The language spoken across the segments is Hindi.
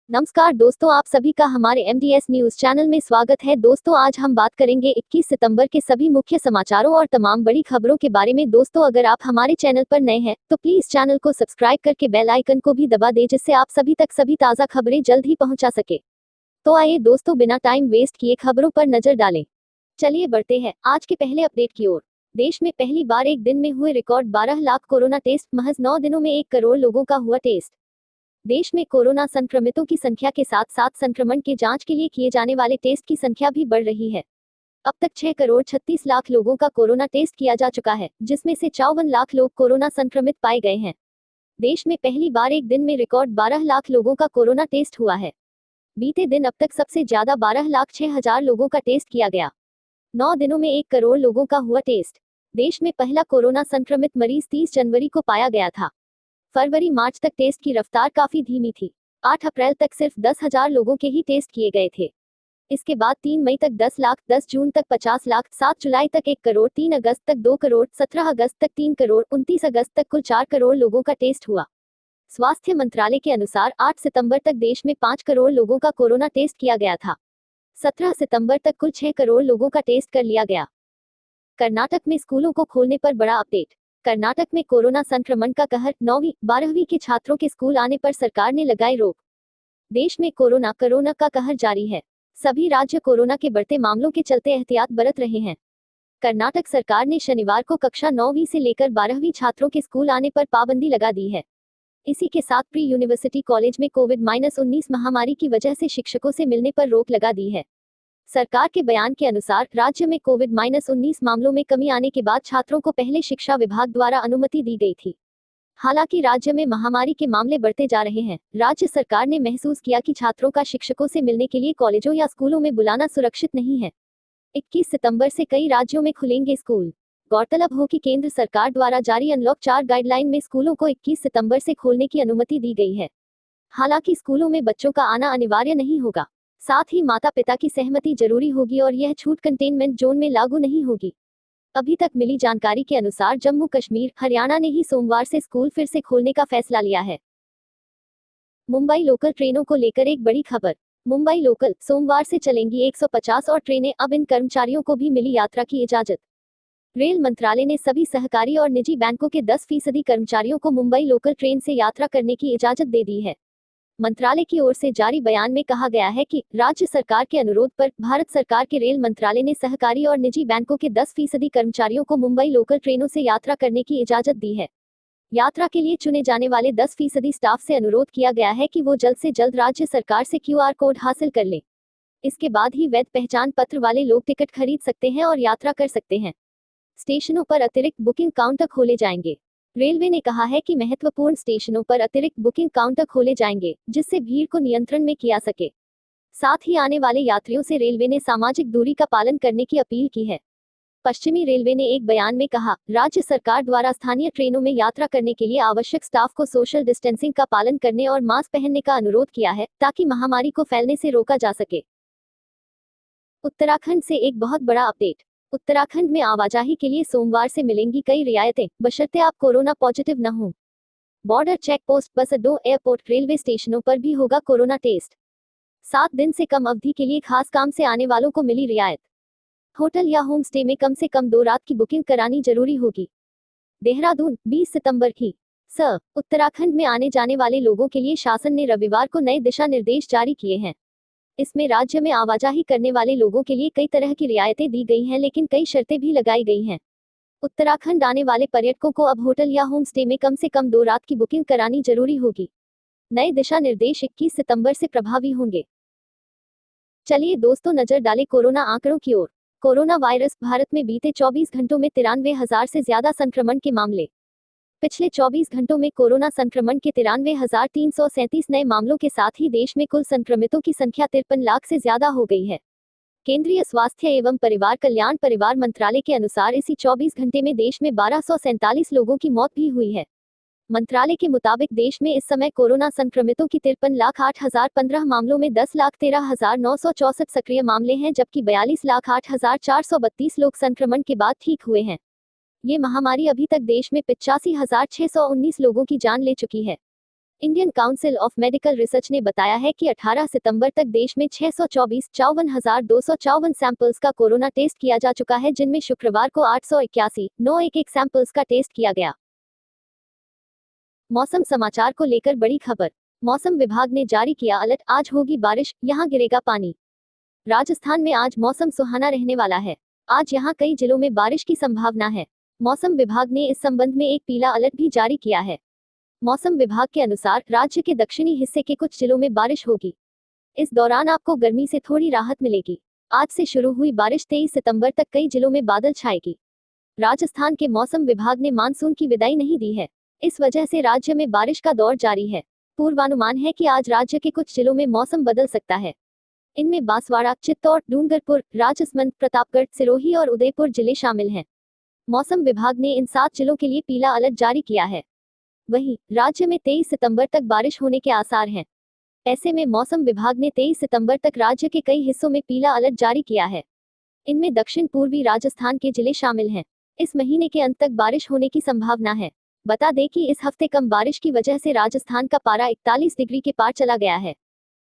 नमस्कार दोस्तों, आप सभी का हमारे MDS न्यूज चैनल में स्वागत है। दोस्तों, आज हम बात करेंगे 21 सितंबर के सभी मुख्य समाचारों और तमाम बड़ी खबरों के बारे में। दोस्तों, अगर आप हमारे चैनल पर नए हैं तो प्लीज चैनल को सब्सक्राइब करके बेल आइकन को भी दबा दें, जिससे आप सभी तक सभी ताज़ा खबरें जल्द ही पहुंचा सके। तो आइए दोस्तों, बिना टाइम वेस्ट किए खबरों पर नजर डालें। चलिए बढ़ते हैं आज के पहले अपडेट की ओर। देश में पहली बार एक दिन में हुए रिकॉर्ड 12 लाख कोरोना टेस्ट। महज 9 दिनों में 1 करोड़ लोगों का हुआ टेस्ट। देश में कोरोना संक्रमितों की संख्या के साथ साथ संक्रमण के जांच के लिए किए जाने वाले टेस्ट की संख्या भी बढ़ रही है। अब तक 6 करोड़ 36 लाख लोगों का कोरोना टेस्ट किया जा चुका है, जिसमें से 54 लाख लोग कोरोना संक्रमित पाए गए हैं। देश में पहली बार एक दिन में रिकॉर्ड 12 लाख लोगों का कोरोना टेस्ट हुआ है। बीते दिन अब तक सबसे ज्यादा 12,06,000 लोगों का टेस्ट किया गया। 9 दिनों में 1 करोड़ लोगों का हुआ टेस्ट। देश में पहला कोरोना संक्रमित मरीज 30 जनवरी को पाया गया था। फरवरी मार्च तक टेस्ट की रफ्तार काफी धीमी थी। 8 अप्रैल तक सिर्फ 10,000 लोगों के ही टेस्ट किए गए थे। इसके बाद 3 मई तक 10 लाख, 10 जून तक 50 लाख, 7 जुलाई तक 1 करोड़, 3 अगस्त तक 2 करोड़, 17 अगस्त तक 3 करोड़, 29 अगस्त तक कुल 4 करोड़ लोगों का टेस्ट हुआ। स्वास्थ्य मंत्रालय के अनुसार 8 सितंबर तक देश में 5 करोड़ लोगों का कोरोना टेस्ट किया गया था। 17 सितंबर तक कुल 6 करोड़ लोगों का टेस्ट कर लिया गया। कर्नाटक में स्कूलों को खोलने पर बड़ा अपडेट। कर्नाटक में कोरोना संक्रमण का कहर। 9वीं 12वीं के छात्रों के स्कूल आने पर सरकार ने लगाई रोक। देश में कोरोना का कहर जारी है। सभी राज्य कोरोना के बढ़ते मामलों के चलते एहतियात बरत रहे हैं। कर्नाटक सरकार ने शनिवार को कक्षा 9वीं से लेकर 12वीं छात्रों के स्कूल आने पर पाबंदी लगा दी है। इसी के साथ प्री यूनिवर्सिटी कॉलेज में कोविड-19 महामारी की वजह से शिक्षकों से मिलने पर रोक लगा दी है। सरकार के बयान के अनुसार राज्य में कोविड-19 मामलों में कमी आने के बाद छात्रों को पहले शिक्षा विभाग द्वारा अनुमति दी गई थी। हालांकि राज्य में महामारी के मामले बढ़ते जा रहे हैं। राज्य सरकार ने महसूस किया कि छात्रों का शिक्षकों से मिलने के लिए कॉलेजों या स्कूलों में बुलाना सुरक्षित नहीं है। 21 सितंबर से कई राज्यों में खुलेंगे स्कूल। गौरतलब हो कि केंद्र सरकार द्वारा जारी अनलॉक 4 गाइडलाइन में स्कूलों को 21 सितंबर से खोलने की अनुमति दी गई है। हालांकि स्कूलों में बच्चों का आना अनिवार्य नहीं होगा। साथ ही माता पिता की सहमति जरूरी होगी और यह छूट कंटेनमेंट जोन में लागू नहीं होगी। अभी तक मिली जानकारी के अनुसार जम्मू कश्मीर, हरियाणा ने ही सोमवार से स्कूल फिर से खोलने का फैसला लिया है। मुंबई लोकल ट्रेनों को लेकर एक बड़ी खबर। मुंबई लोकल सोमवार से चलेंगी 150 और ट्रेनें। अब इन कर्मचारियों को भी मिली यात्रा की इजाजत। रेल मंत्रालय ने सभी सहकारी और निजी बैंकों के 10% कर्मचारियों को मुंबई लोकल ट्रेन से यात्रा करने की इजाजत दे दी है। मंत्रालय की ओर से जारी बयान में कहा गया है कि राज्य सरकार के अनुरोध पर भारत सरकार के रेल मंत्रालय ने सहकारी और निजी बैंकों के 10% कर्मचारियों को मुंबई लोकल ट्रेनों से यात्रा करने की इजाजत दी है। यात्रा के लिए चुने जाने वाले 10% स्टाफ से अनुरोध किया गया है कि वो जल्द से जल्द राज्य सरकार से QR कोड हासिल कर ले। इसके बाद ही वैध पहचान पत्र वाले लोग टिकट खरीद सकते हैं और यात्रा कर सकते हैं। स्टेशनों पर अतिरिक्त बुकिंग काउंटर खोले जाएंगे। रेलवे ने कहा है कि महत्वपूर्ण स्टेशनों पर अतिरिक्त बुकिंग काउंटर खोले जाएंगे, जिससे भीड़ को नियंत्रण में किया सके। साथ ही आने वाले यात्रियों से रेलवे ने सामाजिक दूरी का पालन करने की अपील की है। पश्चिमी रेलवे ने एक बयान में कहा, राज्य सरकार द्वारा स्थानीय ट्रेनों में यात्रा करने के लिए आवश्यक स्टाफ को सोशल डिस्टेंसिंग का पालन करने और मास्क पहनने का अनुरोध किया है, ताकि महामारी को फैलने से रोका जा सके। उत्तराखंड से एक बहुत बड़ा अपडेट। उत्तराखंड में आवाजाही के लिए सोमवार से मिलेंगी कई रियायतें, बशर्ते आप कोरोना पॉजिटिव न हो। बॉर्डर चेक पोस्ट, बस अड्डों, एयरपोर्ट, रेलवे स्टेशनों पर भी होगा कोरोना टेस्ट। 7 दिन से कम अवधि के लिए खास काम से आने वालों को मिली रियायत। होटल या होम स्टे में कम से कम 2 रात की बुकिंग करानी जरूरी होगी। देहरादून 20 सितंबर की। उत्तराखंड में आने जाने वाले लोगों के लिए शासन ने रविवार को नए दिशा निर्देश जारी किए हैं। इसमें राज्य में आवाजाही करने वाले लोगों के लिए कई तरह की रियायतें दी गई हैं, लेकिन कई शर्तें भी लगाई गई हैं। उत्तराखंड आने वाले पर्यटकों को अब होटल या होम स्टे में कम से कम 2 रात की बुकिंग करानी जरूरी होगी। नए दिशा निर्देश 21 सितंबर से प्रभावी होंगे। चलिए दोस्तों, नजर डालें कोरोना आंकड़ों की ओर। Corona virus. भारत में बीते 24 घंटों में 93,000 से ज्यादा संक्रमण के मामले। पिछले 24 घंटों में कोरोना संक्रमण के 93,337 नए मामलों के साथ ही देश में कुल संक्रमितों की संख्या 53 लाख से ज्यादा हो गई है। केंद्रीय स्वास्थ्य एवं परिवार कल्याण परिवार मंत्रालय के अनुसार इसी 24 घंटे में देश में 1247 लोगों की मौत भी हुई है। मंत्रालय के मुताबिक देश में इस समय कोरोना संक्रमितों की 53,08,015 मामलों में 10,13,964 सक्रिय मामले हैं, जबकि 42,08,432 लोग संक्रमण के बाद ठीक हुए हैं। ये महामारी अभी तक देश में 85,619 लोगों की जान ले चुकी है। Indian council of medical research ने बताया है कि 18 सितंबर तक देश में 624,54,254 सैंपल्स का कोरोना टेस्ट किया जा चुका है, जिनमें शुक्रवार को 881,911 सैंपल्स का टेस्ट किया गया। मौसम समाचार को लेकर बड़ी खबर। मौसम विभाग ने जारी किया अलर्ट, आज होगी बारिश, यहां गिरेगा पानी। राजस्थान में आज मौसम सुहाना रहने वाला है। आज यहां कई जिलों में बारिश की संभावना है। मौसम विभाग ने इस संबंध में एक पीला अलर्ट भी जारी किया है। मौसम विभाग के अनुसार राज्य के दक्षिणी हिस्से के कुछ जिलों में बारिश होगी। इस दौरान आपको गर्मी से थोड़ी राहत मिलेगी। आज से शुरू हुई बारिश 23 सितंबर तक कई जिलों में बादल छाएगी। राजस्थान के मौसम विभाग ने मानसून की विदाई नहीं दी है। इस वजह से राज्य में बारिश का दौर जारी है। पूर्वानुमान है कि आज राज्य के कुछ जिलों में मौसम बदल सकता है। इनमें बांसवाड़ा, चित्तौड़, डूंगरपुर, राजसमंद, प्रतापगढ़, सिरोही और उदयपुर जिले शामिल हैं। मौसम विभाग ने इन 7 जिलों के लिए पीला अलर्ट जारी किया है। वहीं राज्य में 23 सितंबर तक बारिश होने के आसार हैं। ऐसे में मौसम विभाग ने 23 सितंबर तक राज्य के कई हिस्सों में पीला अलर्ट जारी किया है। इनमें दक्षिण पूर्वी राजस्थान के जिले शामिल हैं। इस महीने के अंत तक बारिश होने की संभावना है। बता दें कि इस हफ्ते कम बारिश की वजह से राजस्थान का पारा 41 डिग्री के पार चला गया है।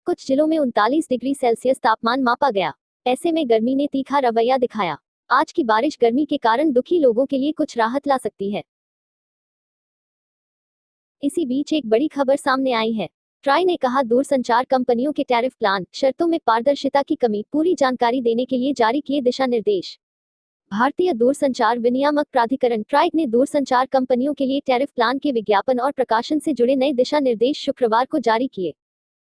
कुछ जिलों में 39 डिग्री सेल्सियस तापमान मापा गया। ऐसे में गर्मी ने तीखा रवैया दिखाया। आज की बारिश गर्मी के कारण दुखी लोगों के लिए कुछ राहत ला सकती है। इसी बीच एक बड़ी खबर सामने आई है। ट्राई ने कहा, दूरसंचार कंपनियों के टैरिफ प्लान, शर्तों में पारदर्शिता की कमी, पूरी जानकारी देने के लिए जारी किए दिशा निर्देश। भारतीय दूरसंचार विनियामक प्राधिकरण ट्राई ने दूरसंचार कंपनियों के लिए टैरिफ प्लान के विज्ञापन और प्रकाशन से जुड़े नए दिशा निर्देश शुक्रवार को जारी किए।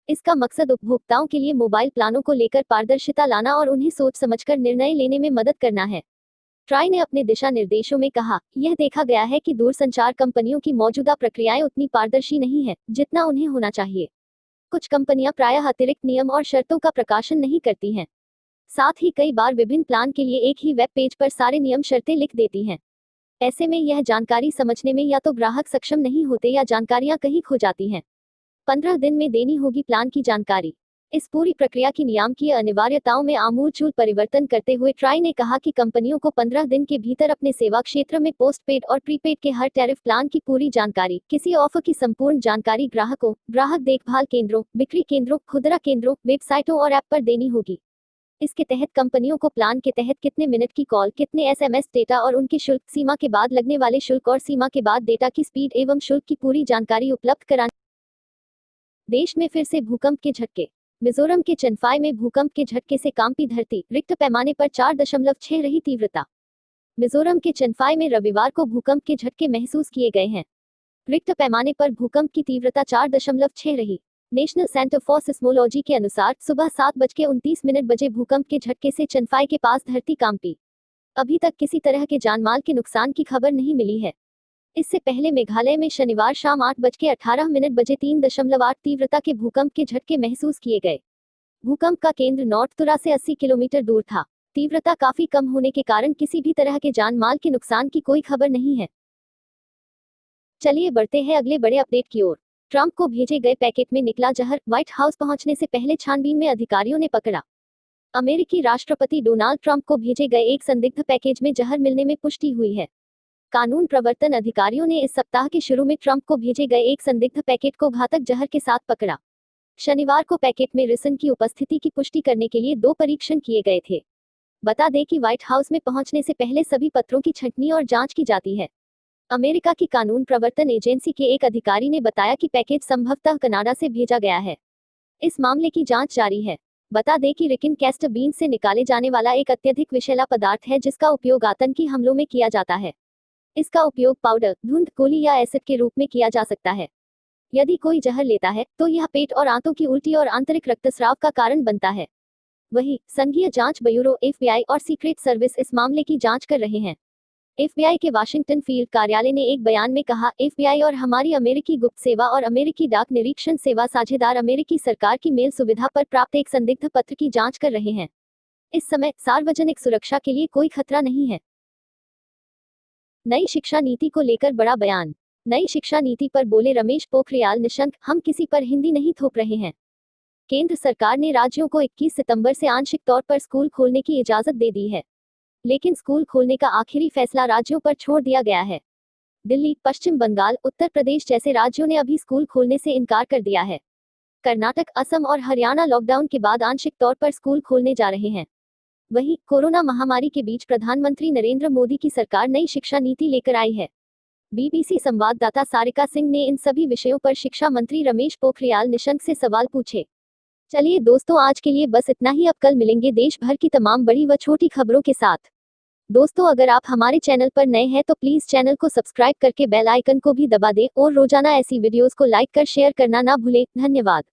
इसका मकसद उपभोक्ताओं के लिए मोबाइल प्लानों को लेकर पारदर्शिता लाना और उन्हें सोच समझकर निर्णय लेने में मदद करना है। ट्राई ने अपने दिशा निर्देशों में कहा, यह देखा गया है कि दूरसंचार कंपनियों की मौजूदा प्रक्रियाएं उतनी पारदर्शी नहीं है जितना उन्हें होना चाहिए। कुछ कंपनियां प्रायः अतिरिक्त नियम और शर्तों का प्रकाशन नहीं करती हैं। साथ ही कई बार विभिन्न प्लान के लिए एक ही वेब पेज पर सारे नियम शर्तें लिख देती हैं। ऐसे में यह जानकारी समझने में या तो ग्राहक सक्षम नहीं होते या जानकारियां कहीं खो जाती हैं। 15 दिन में देनी होगी प्लान की जानकारी। इस पूरी प्रक्रिया की नियामकीय अनिवार्यताओं में आमूलचूल परिवर्तन करते हुए ट्राई ने कहा कि कंपनियों को 15 दिन के भीतर अपने सेवा क्षेत्र में पोस्टपेड और प्रीपेड के हर टैरिफ प्लान की पूरी जानकारी, किसी ऑफर की संपूर्ण जानकारी ग्राहकों, ग्राहक देखभाल केंद्रों, बिक्री केंद्रों, खुदरा केंद्रों, वेबसाइटों और ऐप पर देनी होगी। इसके तहत कंपनियों को प्लान के तहत कितने मिनट की कॉल, कितने SMS डेटा और उनके शुल्क, सीमा के बाद लगने वाले शुल्क और सीमा के बाद डेटा की स्पीड एवं शुल्क की पूरी जानकारी उपलब्ध करानी। देश में फिर से भूकंप के झटके। मिजोरम के चनफाई में भूकंप के झटके से कांपी धरती, रिक्टर पैमाने पर 4.6 रही तीव्रता। मिजोरम के चनफाई में रविवार को भूकंप के झटके महसूस किए गए हैं। रिक्टर पैमाने पर भूकंप की तीव्रता 4.6 रही। नेशनल सेंटर फॉर सिस्मोलॉजी के अनुसार सुबह 7:29 बजे भूकंप के झटके से चनफाई के पास धरती कांपी। अभी तक किसी तरह के जानमाल के नुकसान की खबर नहीं मिली है। इससे पहले मेघालय में शनिवार शाम 8:18 बजे 3.8 तीव्रता के भूकंप के झटके महसूस किए गए। भूकंप का केंद्र नॉर्थ तुरा से 80 किलोमीटर दूर था। तीव्रता काफी कम होने के कारण किसी भी तरह के जान माल के नुकसान की कोई खबर नहीं है। चलिए बढ़ते हैं अगले बड़े अपडेट की ओर। ट्रंप को भेजे गए पैकेट में निकला जहर, व्हाइट हाउस पहुंचने से पहले छानबीन में अधिकारियों ने पकड़ा। अमेरिकी राष्ट्रपति डोनाल्ड ट्रंप को भेजे गए एक संदिग्ध पैकेज में जहर मिलने में पुष्टि हुई है। कानून प्रवर्तन अधिकारियों ने इस सप्ताह के शुरू में ट्रंप को भेजे गए एक संदिग्ध पैकेट को घातक जहर के साथ पकड़ा। शनिवार को पैकेट में रिसन की उपस्थिति की पुष्टि करने के लिए 2 परीक्षण किए गए थे। बता दें कि व्हाइट हाउस में पहुंचने से पहले सभी पत्रों की छंटनी और जांच की जाती है। अमेरिका की कानून प्रवर्तन एजेंसी के एक अधिकारी ने बताया कि पैकेज संभवतः कनाडा से भेजा गया है। इस मामले की जांच जारी है। बता दें कि रिकिन कैस्टर बीन से निकाले जाने वाला एक अत्यधिक विषैला पदार्थ है जिसका उपयोग आतंकी हमलों में किया जाता है। इसका उपयोग पाउडर, धुंध, गोली या एसिड के रूप में किया जा सकता है। यदि कोई जहर लेता है तो यह पेट और आंतों की उल्टी और आंतरिक रक्तस्राव का कारण बनता है। वहीं संघीय जांच ब्यूरो FBI और सीक्रेट सर्विस इस मामले की जांच कर रहे हैं। FBI के वाशिंगटन फील्ड कार्यालय ने एक बयान में कहा, FBI और हमारी अमेरिकी गुप्त सेवा और अमेरिकी डाक निरीक्षण सेवा साझेदार अमेरिकी सरकार की मेल सुविधा पर प्राप्त एक संदिग्ध पत्र की जांच कर रहे हैं। इस समय सार्वजनिक सुरक्षा के लिए कोई खतरा नहीं है। नई शिक्षा नीति को लेकर बड़ा बयान। नई शिक्षा नीति पर बोले रमेश पोखरियाल निशंक, हम किसी पर हिंदी नहीं थोप रहे हैं। केंद्र सरकार ने राज्यों को 21 सितंबर से आंशिक तौर पर स्कूल खोलने की इजाजत दे दी है, लेकिन स्कूल खोलने का आखिरी फैसला राज्यों पर छोड़ दिया गया है। दिल्ली, पश्चिम बंगाल, उत्तर प्रदेश जैसे राज्यों ने अभी स्कूल खोलने से इनकार कर दिया है। कर्नाटक, असम और हरियाणा लॉकडाउन के बाद आंशिक तौर पर स्कूल खोलने जा रहे हैं। वहीं कोरोना महामारी के बीच प्रधानमंत्री नरेंद्र मोदी की सरकार नई शिक्षा नीति लेकर आई है। बीबीसी संवाददाता सारिका सिंह ने इन सभी विषयों पर शिक्षा मंत्री रमेश पोखरियाल निशंक से सवाल पूछे। चलिए दोस्तों, आज के लिए बस इतना ही। अब कल मिलेंगे देश भर की तमाम बड़ी व छोटी खबरों के साथ। दोस्तों, अगर आप हमारे चैनल पर नए हैं तो प्लीज चैनल को सब्सक्राइब करके बेल आइकन को भी दबा दें और रोजाना ऐसी वीडियोस को लाइक कर शेयर करना ना भूलें। धन्यवाद।